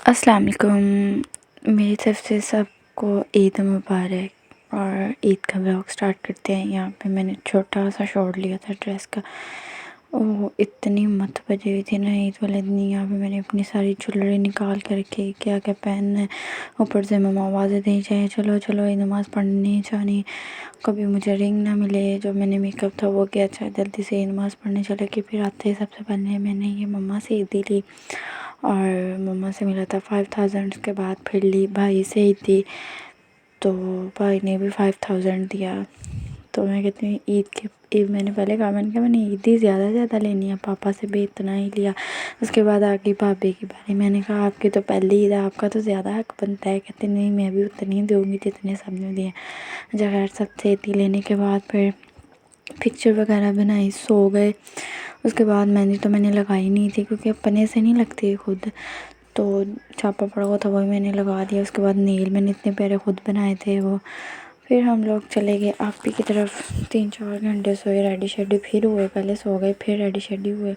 अस्सलाम वालेकुम। मेरी तरफ से सबको ईद मुबारक। और ईद का व्लॉग स्टार्ट करते हैं। यहाँ पे मैंने छोटा सा शॉट लिया था ड्रेस का। ओह, इतनी मत बजी हुई थी ना ईद वाले दिन। यहाँ पे मैंने अपनी सारी ज्वेलरी निकाल कर रखी, क्या क्या पहनना है। ऊपर से मम्मा आवाज़ें दी जाए, चलो चलो ये नमाज़ पढ़नी जानी। कभी मुझे रिंग ना मिले, जो मैंने मेकअप था वो किया, अच्छा जल्दी से नमाज़ पढ़ने चले कि फिर आते ही सबसे पहले मैंने ये मम्मा से ईदी ली। और मम्मा से मिला था 5000 के बाद फिर ली भाई से ही थी। तो भाई ने भी 5000 दिया। तो मैं कहती हूँ ईद मैंने पहले कहा, मैंने कहा मैंने ईद ही ज़्यादा लेनी है, पापा से भी इतना ही लिया। उसके बाद आगे भाभी की बारी, मैंने कहा आपकी तो पहली ईद है, आपका तो ज़्यादा हक बनता है। कहते नहीं, मैं भी उतनी ही दूँगी जितने सबने दिए। जगह सबसे ईदी लेने के बाद फिर पिक्चर वगैरह बनाई, सो गए। उसके बाद मैंने लगाई नहीं थी, क्योंकि अपने से नहीं लगती खुद। तो छापा पड़ा हुआ था, वही मैंने लगा दिया। उसके बाद नेल मैंने इतने प्यारे खुद बनाए थे वो। फिर हम लोग चले गए आपी की तरफ। 3-4 घंटे सोए, रेडी शेडी फिर हुए। पहले सो गए फिर रेडी शेडी हुए।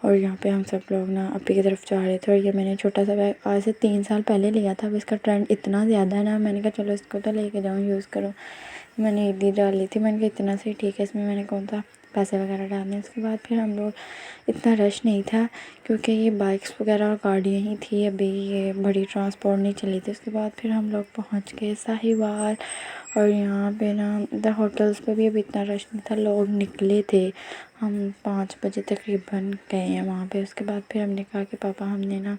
और यहाँ पे हम सब लोग ना आपी की तरफ जा रहे थे। और ये मैंने छोटा सा बैग आज से 3 साल पहले लिया था। अब इसका ट्रेंड इतना ज़्यादा है ना, मैंने कहा चलो इसको तो लेके जाऊँ, यूज़ करो। मैंने ईदी डाली थी, मैंने कहा इतना सही ठीक है, इसमें मैंने कौन सा पैसे वगैरह डालने। उसके बाद फिर हम लोग, इतना रश नहीं था क्योंकि ये बाइक्स वगैरह और गाड़ियाँ ही थी, अभी ये बड़ी ट्रांसपोर्ट नहीं चली थी। उसके बाद फिर हम लोग पहुँच गए साहिवाल। और यहाँ पे ना द होटल्स पे भी अभी इतना रश नहीं था, लोग निकले थे। हम 5 बजे तकरीबन गए हैं वहाँ पे। उसके बाद फिर हमने कहा कि पापा हमने ना,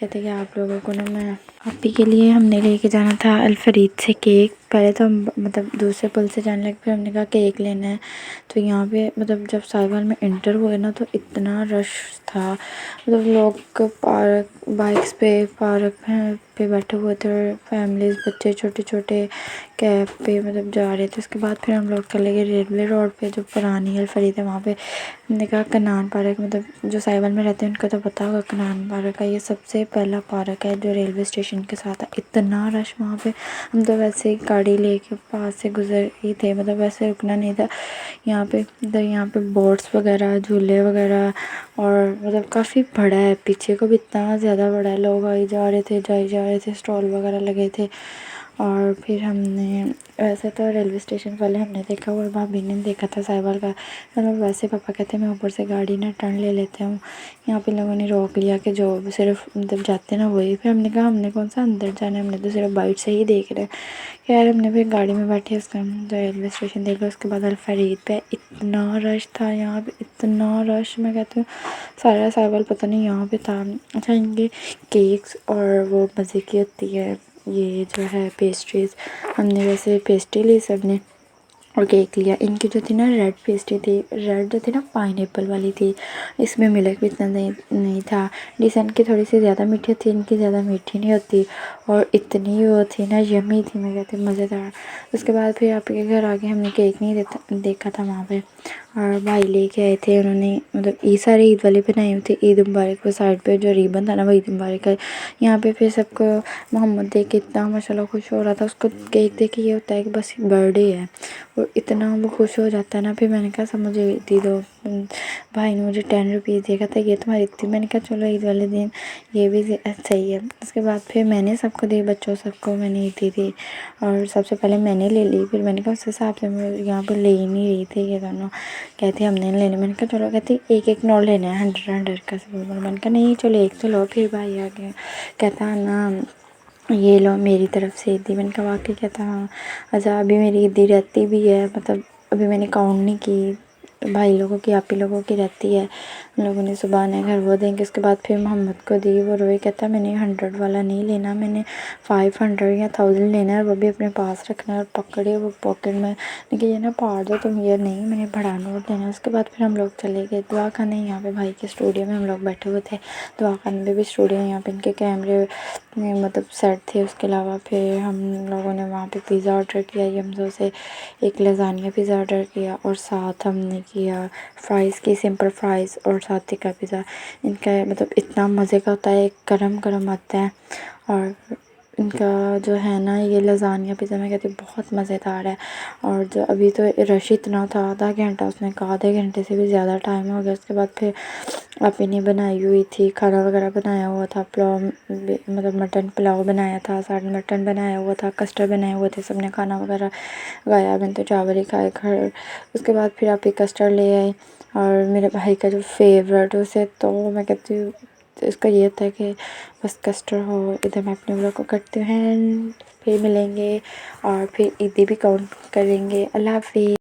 कहते कि आप लोगों को ना, मैं आपी के लिए हमने लेके जाना था अल-फरीद से केक। पहले तो हम मतलब दूसरे पुल से जाने लगे, फिर हमने कहा केक लेना है। तो यहाँ पे मतलब जब साहिवाल में इंटर हुए ना, तो इतना रश था। मतलब लोग पार्क बाइक्स पे पार्क पे बैठे हुए थे, और फैमिलीज़, बच्चे छोटे छोटे कैब पे मतलब जा रहे थे। उसके बाद फिर हम लोग चले गए रेलवे रोड पे, जो पुरानी अल-फरीद है वहाँ पे। हमने कहा कनान पार्क, मतलब जो साहिवाल में रहते हैं उनको तो पता होगा कनान पार्क का, ये सबसे पहला पार्क है जो रेलवे स्टेशन के साथ है। इतना रश वहाँ पे, हम तो वैसे ही गाड़ी लेके पास से गुजर ही थे, मतलब वैसे रुकना नहीं था। यहाँ पे बोट्स वगैरह, झूले वगैरह, और मतलब काफ़ी बड़ा है, पीछे को भी इतना ज़्यादा बड़ा है। लोग आई जा रहे थे, जाए जा रहे थे, स्टॉल वगैरह लगे थे। और फिर हमने, वैसे तो रेलवे स्टेशन पहले हमने देखा हुआ, भाभी ने देखा था साहिवाल का। मतलब वैसे पापा कहते हैं मैं ऊपर से गाड़ी ना टर्न ले लेते हूँ। यहाँ पे लोगों ने रोक लिया कि जो सिर्फ मतलब जाते ना वही। फिर हमने कहा हमने कौन सा अंदर जाना है, हमने तो सिर्फ बाइट से ही देख रहे हैं। खैर हमने फिर गाड़ी में बैठे, उसका रेलवे स्टेशन देख लिया। उसके बाद अल-फरीद पे इतना रश था, यहाँ पे इतना रश, मैं कहती हूँ सारा साहिवाल पता नहीं यहाँ पे था। अच्छा, इनके केक्स और वो मज़े की होती है, ये जो है पेस्ट्रीज़। हमने वैसे पेस्ट्री ली सब ने, और केक लिया। इनकी जो थी ना रेड पेस्ट्री थी, रेड जो थी ना पाइनएप्पल वाली थी, इसमें मिल्क भी इतना नहीं था। डिसेंट की थोड़ी सी ज़्यादा मीठी थी, इनकी ज़्यादा मीठी नहीं होती। और इतनी वो थी ना, यम्मी थी, मैं कहती मज़ेदार। उसके बाद फिर आपके घर आके हमने केक नहीं देखा था वहाँ पे। और भाई लेके आए थे, उन्होंने मतलब ये सारे ईद वाले बनाए हुए थे। ईद मुबारक पे साइड पे जो रिबन था ना, वो ईद मुबारक है। यहाँ पे फिर सबको मोहम्मद देख के इतना माशाल्लाह खुश हो रहा था। उसको केक देख के ये होता है कि बस बर्थडे है, और इतना वो खुश हो जाता है ना। फिर मैंने कहा सब मुझे दे दो। भाई ने मुझे 10 रुपीज़ दिया, कहता ये तुम्हारी थी। मैंने कहा चलो ईद वाले दिन ये भी सही है। उसके बाद फिर मैंने सबको दी, बच्चों सबको मैंने दी थी। और सबसे पहले मैंने ले ली, फिर मैंने कहा उस हिसाब से मैं यहाँ पर ले ही नहीं रही थी। ये दोनों कहते हमने लेने, मैंने कहा चलो, कहती एक एक नोट लेना है 100 का सिर्फ। मैंने कहा नहीं चलो एक तो लो। फिर भाई आ गया, कहता ना ये लो मेरी तरफ से ईदी। मैंने कहा वाकई? कहता हाँ। अच्छा, अभी मेरी ईदी रहती भी है, मतलब अभी मैंने काउंट नहीं की, भाई लोगों की आप ही लोगों की रहती है। हम लोगों ने सुबह आने घर वो देंगे। उसके बाद फिर मोहम्मद को दी, वो रोए, कहता मैंने 100 वाला नहीं लेना, मैंने 500 या 1000 लेना है, और वो भी अपने पास रखना है। और पकड़े वो पॉकेट में, लेकिन ये ना फाड़ दो तुम, ये नहीं, मैंने बड़ा नोट लेना है। उसके बाद फिर हम लोग चले गए दुआ खाने। यहाँ पे भाई के स्टूडियो में हम लोग बैठे हुए थे। दुआ खाने में भी स्टूडियो, यहाँ पे इनके कैमरे मतलब सेट थे। उसके अलावा फिर हम लोगों ने वहाँ पे पिज़्ज़ा ऑर्डर किया, यमज़ो से एक लज़ानिया पिज़्ज़ा ऑर्डर किया, और साथ हमने किया फ़्राइज़ की, सिंपल फ़्राइज़, और साथ टिक्का पिज़्ज़ा। इनका मतलब इतना मज़े का होता है, गरम गरम आता है। और इनका जो है ना ये लज़ानिया पिज़्ज़ा मैं कहती हूँ बहुत मज़ेदार है। और जो अभी तो रश इतना था, आधा घंटा, उसने कहा आधे घंटे से भी ज़्यादा टाइम हो गया। उसके बाद फिर आप ने बनाई हुई थी, खाना वगैरह बनाया हुआ था, पुलाव मतलब मटन पुलाव बनाया था, साथ मटन बनाया हुआ था, कस्टर्ड बनाए हुए थे, सबने खाना वगैरह खाया। मैंने तो चावल ही खाए घर। उसके बाद फिर आप ये कस्टर्ड ले आए, और मेरे भाई का जो फेवरेट उसे तो मैं कहती हूँ इसका ये था कि बस कस्टर्ड हो। इधर मैं अपने व्लॉग को करती हूँ एंड फिर मिलेंगे और फिर ईदी भी काउंट करेंगे। अल्लाह हाफिज़।